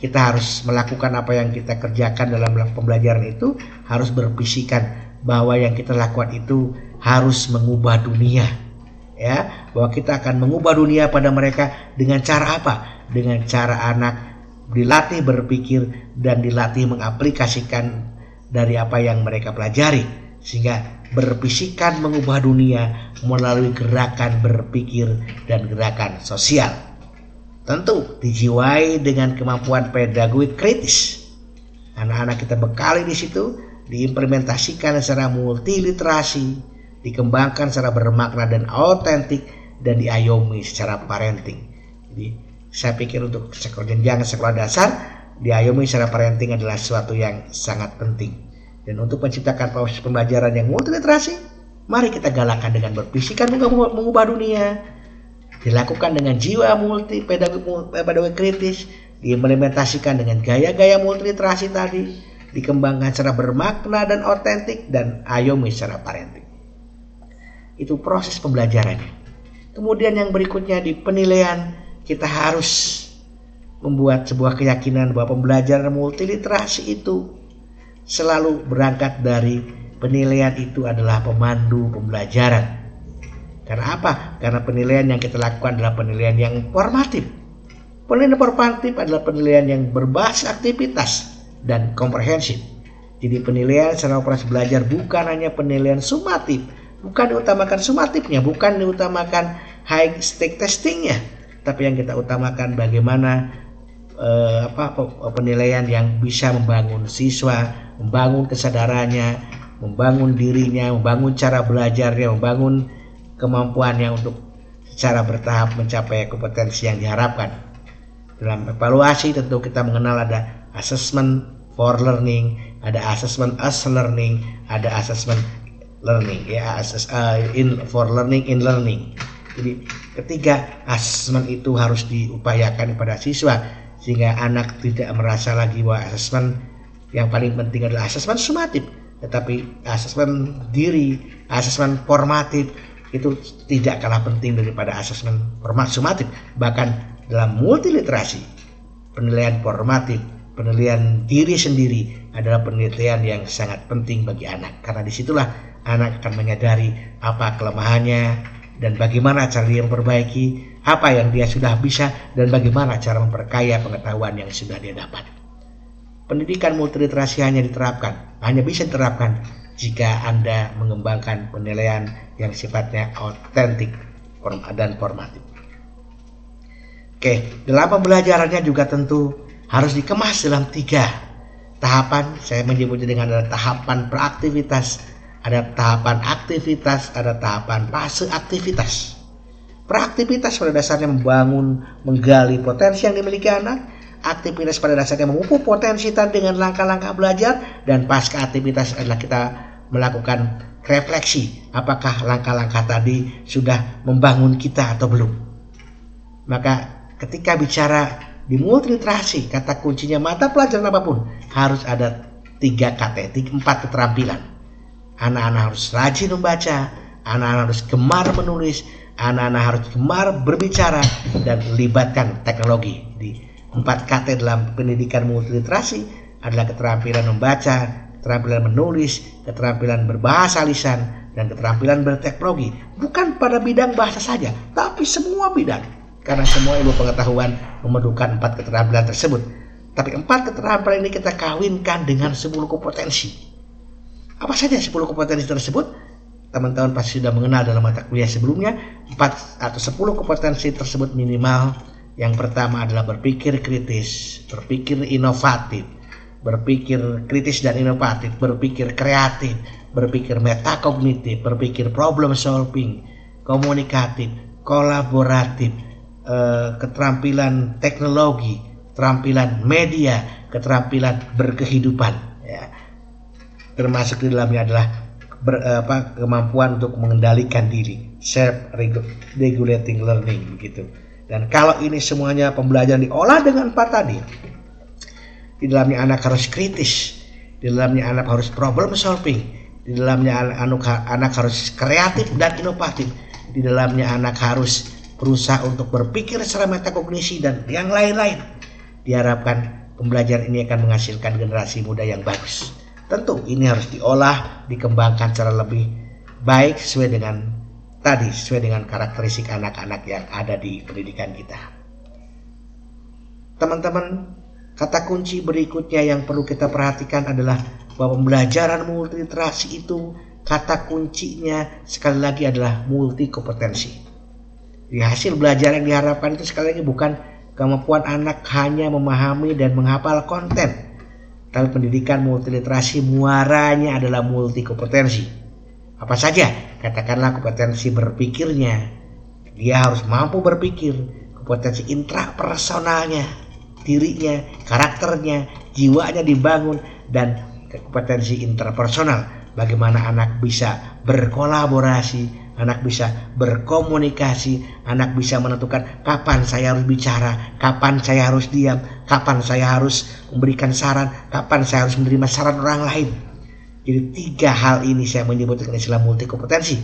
kita harus melakukan apa yang kita kerjakan dalam pembelajaran itu, harus berpisikan bahwa yang kita lakukan itu harus mengubah dunia, ya, bahwa kita akan mengubah dunia pada mereka dengan cara apa? Dengan cara anak dilatih berpikir dan dilatih mengaplikasikan dari apa yang mereka pelajari, sehingga berpisikan mengubah dunia melalui gerakan berpikir dan gerakan sosial. Tentu dijiwai dengan kemampuan pedagogi kritis. Anak-anak kita bekali di situ, diimplementasikan secara multiliterasi, dikembangkan secara bermakna dan autentik, dan diayomi secara parenting. Jadi saya pikir untuk jenjang sekolah dasar, diayomi secara parenting adalah sesuatu yang sangat penting. Dan untuk menciptakan proses pembelajaran yang multiliterasi, mari kita galakkan dengan berpisikan mengubah dunia, dilakukan dengan jiwa multi pedagogi kritis, diimplementasikan dengan gaya-gaya multiliterasi tadi, dikembangkan secara bermakna dan otentik, dan ayomi secara parenting. Itu proses pembelajarannya. Kemudian yang berikutnya di penilaian, kita harus membuat sebuah keyakinan bahwa pembelajaran multiliterasi itu selalu berangkat dari penilaian itu adalah pemandu pembelajaran. Karena apa? Karena penilaian yang kita lakukan adalah penilaian yang formatif. Penilaian formatif adalah penilaian yang berbasis aktivitas dan komprehensif. Jadi penilaian secara operasi belajar bukan hanya penilaian sumatif, bukan diutamakan sumatifnya, bukan diutamakan high stake testingnya, tapi yang kita utamakan bagaimana penilaian yang bisa membangun siswa, membangun kesadarannya, membangun dirinya, membangun cara belajarnya, membangun kemampuannya untuk secara bertahap mencapai kompetensi yang diharapkan. Dalam evaluasi tentu kita mengenal ada assessment for learning, ada assessment as learning, ada assessment learning, ya, for learning in learning. Jadi ketiga assessment itu harus diupayakan kepada siswa sehingga anak tidak merasa lagi bahwa assessment yang paling penting adalah assessment sumatif, tetapi assessment diri, assessment formatif itu tidak kalah penting daripada asesmen sumatif. Bahkan dalam multiliterasi, penilaian formatif, penilaian diri sendiri adalah penilaian yang sangat penting bagi anak. Karena disitulah anak akan menyadari apa kelemahannya dan bagaimana cara dia memperbaiki apa yang dia sudah bisa dan bagaimana cara memperkaya pengetahuan yang sudah dia dapat. Pendidikan multiliterasi hanya bisa diterapkan jika Anda mengembangkan penilaian yang sifatnya autentik dan formatif. Oke, dalam pembelajarannya juga tentu harus dikemas dalam 3 tahapan. Saya menyebutnya dengan ada tahapan beraktivitas, ada tahapan aktivitas, ada tahapan fase aktivitas. Beraktivitas pada dasarnya membangun, menggali potensi yang dimiliki anak. Aktivitas pada dasarnya memupuk potensi tadi dengan langkah-langkah belajar. Dan pasca aktivitas adalah kita melakukan refleksi. Apakah langkah-langkah tadi sudah membangun kita atau belum. Maka ketika bicara di multiliterasi, kata kuncinya mata pelajaran apapun harus ada 4 keterampilan. Anak-anak harus rajin membaca, anak-anak harus gemar menulis, anak-anak harus gemar berbicara, dan libatkan teknologi. Di 4 dalam pendidikan multiliterasi adalah keterampilan membaca, keterampilan menulis, keterampilan berbahasa lisan, dan keterampilan berteknologi. Bukan pada bidang bahasa saja, tapi semua bidang. Karena semua ilmu pengetahuan memerlukan 4 keterampilan tersebut. Tapi 4 keterampilan ini kita kawinkan dengan 10 kompetensi. Apa saja 10 kompetensi tersebut? Teman-teman pasti sudah mengenal dalam mata kuliah sebelumnya. 4 atau 10 kompetensi tersebut minimal. Yang pertama adalah berpikir kritis, berpikir inovatif, berpikir kritis dan inovatif, berpikir kreatif, berpikir metakognitif, berpikir problem solving, komunikatif, kolaboratif, keterampilan teknologi, keterampilan media, keterampilan berkehidupan, ya. Termasuk di dalamnya adalah kemampuan untuk mengendalikan diri, self regulating learning gitu. Dan kalau ini semuanya pembelajaran diolah dengan 4 tadi, di dalamnya anak harus kritis, di dalamnya anak harus problem solving, di dalamnya anak harus kreatif dan inovatif, di dalamnya anak harus berusaha untuk berpikir secara metakognisi dan yang lain-lain. Diharapkan pembelajaran ini akan menghasilkan generasi muda yang bagus. Tentu ini harus diolah, dikembangkan secara lebih baik sesuai dengan karakteristik anak-anak yang ada di pendidikan kita. Teman-teman, kata kunci berikutnya yang perlu kita perhatikan adalah bahwa pembelajaran multiliterasi itu kata kuncinya sekali lagi adalah multi kompetensi. Di hasil belajar yang diharapkan itu sekali lagi bukan kemampuan anak hanya memahami dan menghafal konten, tapi pendidikan multiliterasi muaranya adalah multi kompetensi. Apa saja? Katakanlah kompetensi berpikirnya, dia harus mampu berpikir, kompetensi intrapersonalnya, dirinya, karakternya, jiwanya dibangun, dan kompetensi interpersonal. Bagaimana anak bisa berkolaborasi, anak bisa berkomunikasi, anak bisa menentukan kapan saya harus bicara, kapan saya harus diam, kapan saya harus memberikan saran, kapan saya harus menerima saran orang lain. Jadi 3 hal ini saya menyebut dengan istilah multi kompetensi.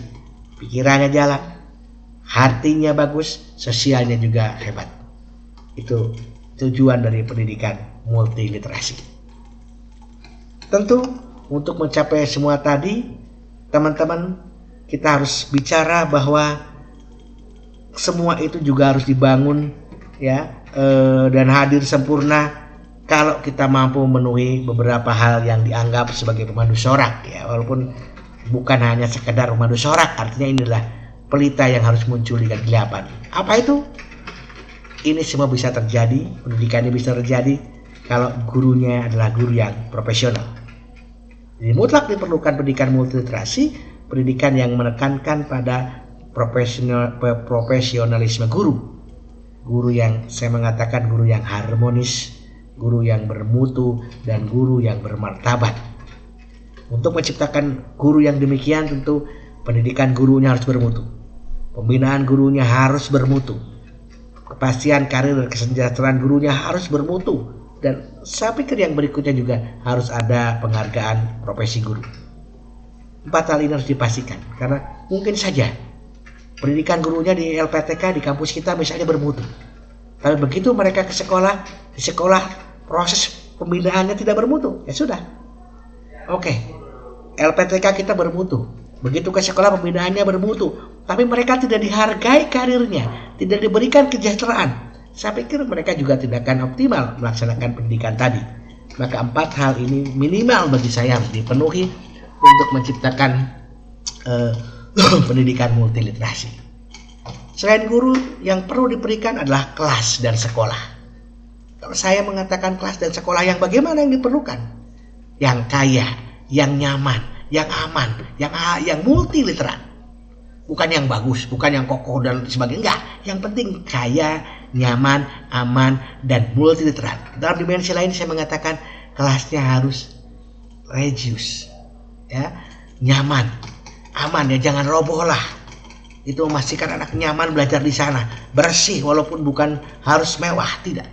Pikirannya jalan, hatinya bagus, sosialnya juga hebat. Itu tujuan dari pendidikan multiliterasi. Tentu untuk mencapai semua tadi, teman-teman, kita harus bicara bahwa semua itu juga harus dibangun, ya, dan hadir sempurna kalau kita mampu memenuhi beberapa hal yang dianggap sebagai pemandu sorak, ya, walaupun bukan hanya sekedar pemandu sorak, artinya ini adalah pelita yang harus muncul di kegelapan. Apa itu? Ini semua bisa terjadi, pendidikan ini bisa terjadi kalau gurunya adalah guru yang profesional. Jadi mutlak diperlukan pendidikan multiliterasi, pendidikan yang menekankan pada profesionalisme guru. Guru yang saya mengatakan guru yang harmonis, guru yang bermutu, dan guru yang bermartabat. Untuk menciptakan guru yang demikian tentu pendidikan gurunya harus bermutu. Pembinaan gurunya harus bermutu. Kepastian karir dan kesejahteraan gurunya harus bermutu. Dan saya pikir yang berikutnya juga harus ada penghargaan profesi guru. 4 hal ini harus dipastikan. Karena mungkin saja pendidikan gurunya di LPTK di kampus kita misalnya bermutu. Tapi begitu mereka ke sekolah, di sekolah proses pembinaannya tidak bermutu, ya sudah. Oke, LPTK kita bermutu. Begitu ke sekolah pembinaannya bermutu, tapi mereka tidak dihargai karirnya, tidak diberikan kesejahteraan. Saya pikir mereka juga tidak akan optimal melaksanakan pendidikan tadi. Maka 4 hal ini minimal bagi saya harus dipenuhi untuk menciptakan pendidikan multiliterasi. Selain guru, yang perlu diberikan adalah kelas dan sekolah. Kalau saya mengatakan kelas dan sekolah yang bagaimana yang diperlukan? Yang kaya, yang nyaman, yang aman, yang multiliteran. Bukan yang bagus, bukan yang kokoh dan sebagainya. Enggak, yang penting kaya, nyaman, aman, dan multilateral. Dalam dimensi lain saya mengatakan kelasnya harus religius, ya, nyaman, aman, ya, jangan roboh lah. Itu memastikan anak nyaman belajar di sana, bersih walaupun bukan harus mewah, tidak.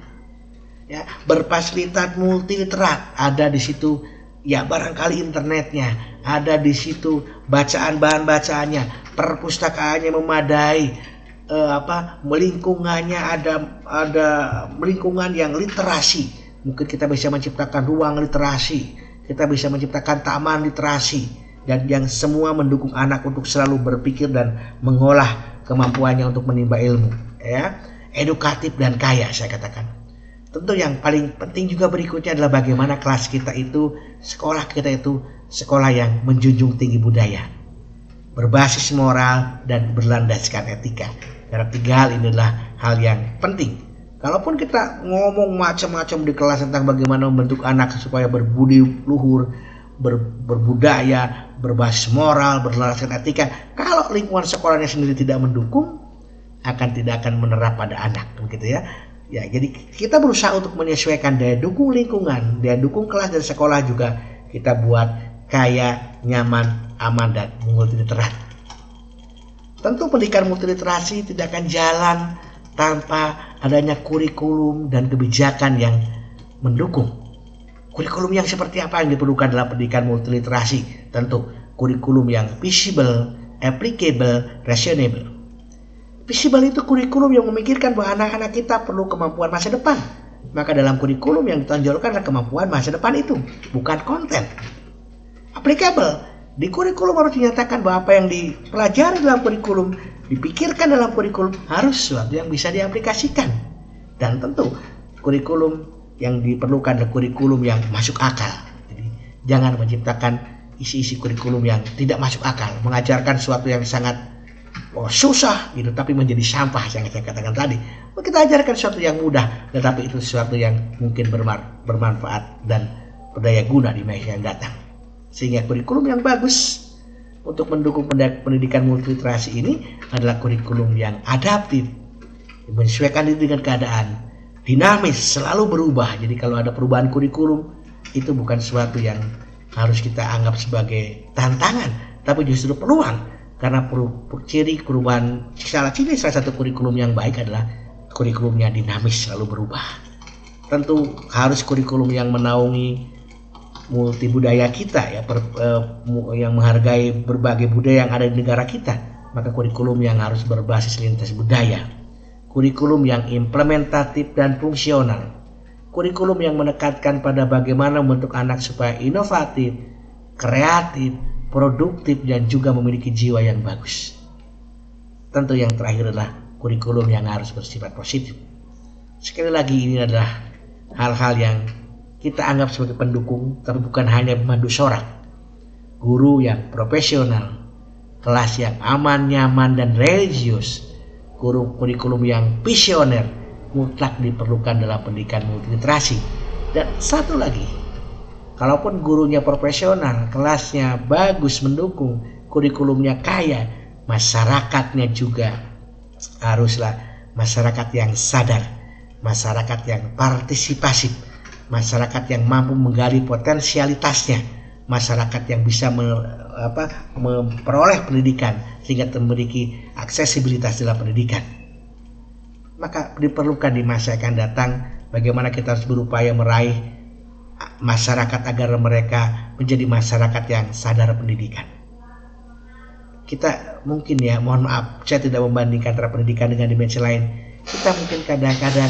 Ya, berfasilitas multilateral, ada di situ, ya, barangkali internetnya, ada di situ bacaan bahan bacaannya, perpustakaannya memadai, lingkungannya ada lingkungan yang literasi. Mungkin kita bisa menciptakan ruang literasi, kita bisa menciptakan taman literasi, dan yang semua mendukung anak untuk selalu berpikir dan mengolah kemampuannya untuk menimba ilmu, ya, edukatif dan kaya, saya katakan. Tentu yang paling penting juga berikutnya adalah bagaimana kelas kita itu, sekolah kita itu sekolah yang menjunjung tinggi budaya, berbasis moral dan berlandaskan etika. Karena 3 hal ini adalah hal yang penting. Kalaupun kita ngomong macam-macam di kelas tentang bagaimana membentuk anak supaya berbudi luhur, berbudaya, berbasis moral, berlandaskan etika, kalau lingkungan sekolahnya sendiri tidak mendukung, tidak akan menerap pada anak, begitu ya. Ya, jadi kita berusaha untuk menyesuaikan daya dukung lingkungan, daya dukung kelas dan sekolah juga kita buat kaya, nyaman, aman, dan multilateral. Tentu pendidikan multiliterasi tidak akan jalan tanpa adanya kurikulum dan kebijakan yang mendukung. Kurikulum yang seperti apa yang diperlukan dalam pendidikan multiliterasi? Tentu kurikulum yang visible, applicable, reasonable. Visible itu kurikulum yang memikirkan bahwa anak-anak kita perlu kemampuan masa depan. Maka dalam kurikulum yang ditonjolkan adalah kemampuan masa depan itu, bukan konten. Applicable, di kurikulum harus dinyatakan bahwa apa yang dipelajari dalam kurikulum, dipikirkan dalam kurikulum harus sesuatu yang bisa diaplikasikan. Dan tentu kurikulum yang diperlukan adalah kurikulum yang masuk akal. Jadi jangan menciptakan isi-isi kurikulum yang tidak masuk akal, mengajarkan sesuatu yang sangat susah gitu, tapi menjadi sampah yang saya katakan tadi. Kita ajarkan sesuatu yang mudah, tetapi itu sesuatu yang mungkin bermanfaat dan berdaya guna di masa yang datang. Sehingga kurikulum yang bagus untuk mendukung pendidikan multiliterasi ini adalah kurikulum yang adaptif, menyesuaikan diri dengan keadaan, dinamis, selalu berubah. Jadi kalau ada perubahan kurikulum, itu bukan sesuatu yang harus kita anggap sebagai tantangan, tapi justru peluang. Karena ciri perubahan salah satu kurikulum yang baik adalah kurikulumnya dinamis, selalu berubah. Tentu harus kurikulum yang menaungi multibudaya kita, ya, yang menghargai berbagai budaya yang ada di negara kita. Maka kurikulum yang harus berbasis lintas budaya, kurikulum yang implementatif dan fungsional, kurikulum yang menekankan pada bagaimana membentuk anak supaya inovatif, kreatif, produktif, dan juga memiliki jiwa yang bagus. Tentu yang terakhir adalah kurikulum yang harus bersifat positif. Sekali lagi, ini adalah hal-hal yang kita anggap sebagai pendukung, tapi bukan hanya pemandu sorak. Guru yang profesional, kelas yang aman, nyaman, dan religius, kurikulum yang visioner mutlak diperlukan dalam pendidikan multiliterasi. Dan satu lagi, kalaupun gurunya profesional, kelasnya bagus mendukung, kurikulumnya kaya, masyarakatnya juga haruslah masyarakat yang sadar, masyarakat yang partisipasif, masyarakat yang mampu menggali potensialitasnya, masyarakat yang bisa memperoleh pendidikan sehingga memiliki aksesibilitas dalam pendidikan. Maka diperlukan di masa yang akan datang bagaimana kita harus berupaya meraih masyarakat agar mereka menjadi masyarakat yang sadar pendidikan. Kita mungkin, ya, mohon maaf, saya tidak membandingkan antara pendidikan dengan dimensi lain. Kita mungkin kadang-kadang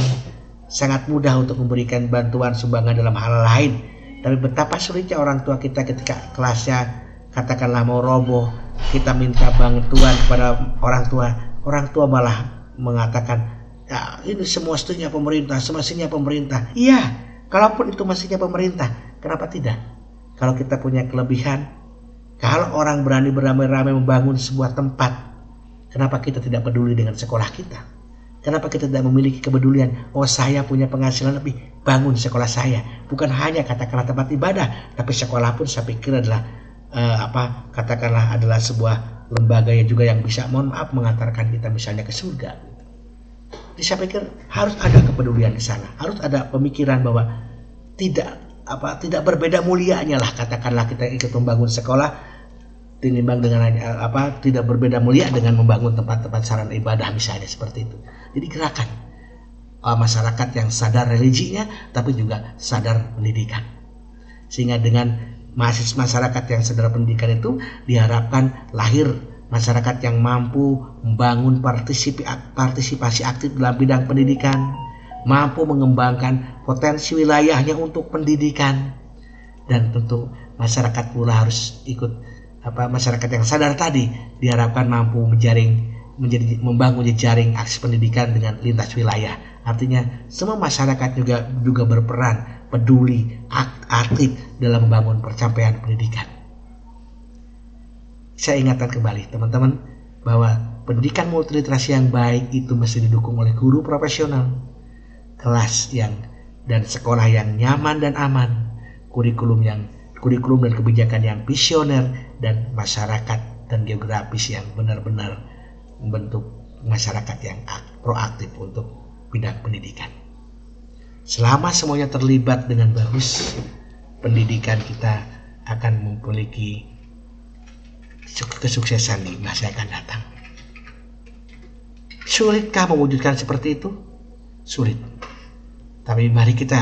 sangat mudah untuk memberikan bantuan sumbangan dalam hal lain, tapi betapa sulitnya orang tua kita ketika kelasnya katakanlah mau roboh, kita minta bantuan kepada orang tua malah mengatakan, ya, ini semua mestinya pemerintah. Iya, kalaupun itu mestinya pemerintah, kenapa tidak? Kalau kita punya kelebihan, kalau orang berani beramai-ramai membangun sebuah tempat, kenapa kita tidak peduli dengan sekolah kita? Kenapa kita tidak memiliki kepedulian? Oh, saya punya penghasilan lebih, bangun sekolah saya. Bukan hanya katakanlah tempat ibadah, tapi sekolah pun saya pikir adalah adalah sebuah lembaganya juga yang bisa, mohon maaf, mengantarkan kita misalnya ke surga. Jadi saya pikir harus ada kepedulian di sana, harus ada pemikiran bahwa tidak berbeda mulianya lah, katakanlah kita ikut membangun sekolah tinimbang dengan tidak berbeda mulia dengan membangun tempat-tempat sarana ibadah misalnya, seperti itu. Jadi gerakan masyarakat yang sadar religinya tapi juga sadar pendidikan, sehingga dengan masyarakat yang sadar pendidikan itu diharapkan lahir masyarakat yang mampu membangun partisipasi aktif dalam bidang pendidikan, mampu mengembangkan potensi wilayahnya untuk pendidikan, dan tentu masyarakat pula harus ikut masyarakat yang sadar tadi diharapkan mampu membangun jejaring akses pendidikan dengan lintas wilayah. Artinya semua masyarakat juga berperan peduli aktif dalam membangun pencapaian pendidikan. Saya ingatkan kembali teman-teman bahwa pendidikan multiliterasi yang baik itu mesti didukung oleh guru profesional, kelas dan sekolah yang nyaman dan aman, kurikulum dan kebijakan yang visioner, dan masyarakat dan geografis yang benar-benar membentuk masyarakat yang proaktif untuk bidang pendidikan. Selama semuanya terlibat dengan bagus, pendidikan kita akan memiliki kesuksesan di masa yang akan datang. Sulitkah mewujudkan seperti itu? Sulit. Tapi mari kita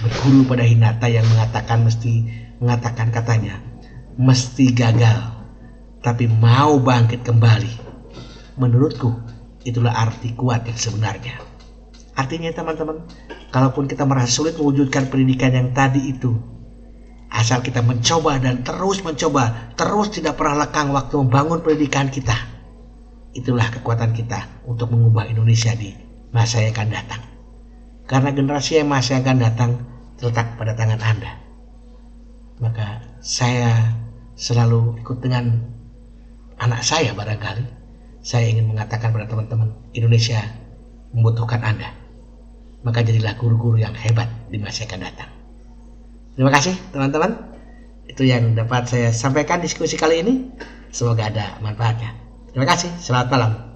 berguru pada Hinata yang mengatakan katanya mesti gagal tapi mau bangkit kembali. Menurutku itulah arti kuat yang sebenarnya. Artinya teman-teman, kalaupun kita merasa sulit mewujudkan pendidikan yang tadi itu, asal kita mencoba dan terus tidak pernah lekang waktu membangun pendidikan kita, itulah kekuatan kita untuk mengubah Indonesia di masa yang akan datang. Karena generasi yang masa yang akan datang terletak pada tangan Anda. Maka saya selalu ikut dengan anak saya barangkali. Saya ingin mengatakan pada teman-teman, Indonesia membutuhkan Anda. Maka jadilah guru-guru yang hebat di masa yang akan datang. Terima kasih teman-teman. Itu yang dapat saya sampaikan diskusi kali ini. Semoga ada manfaatnya. Terima kasih. Selamat malam.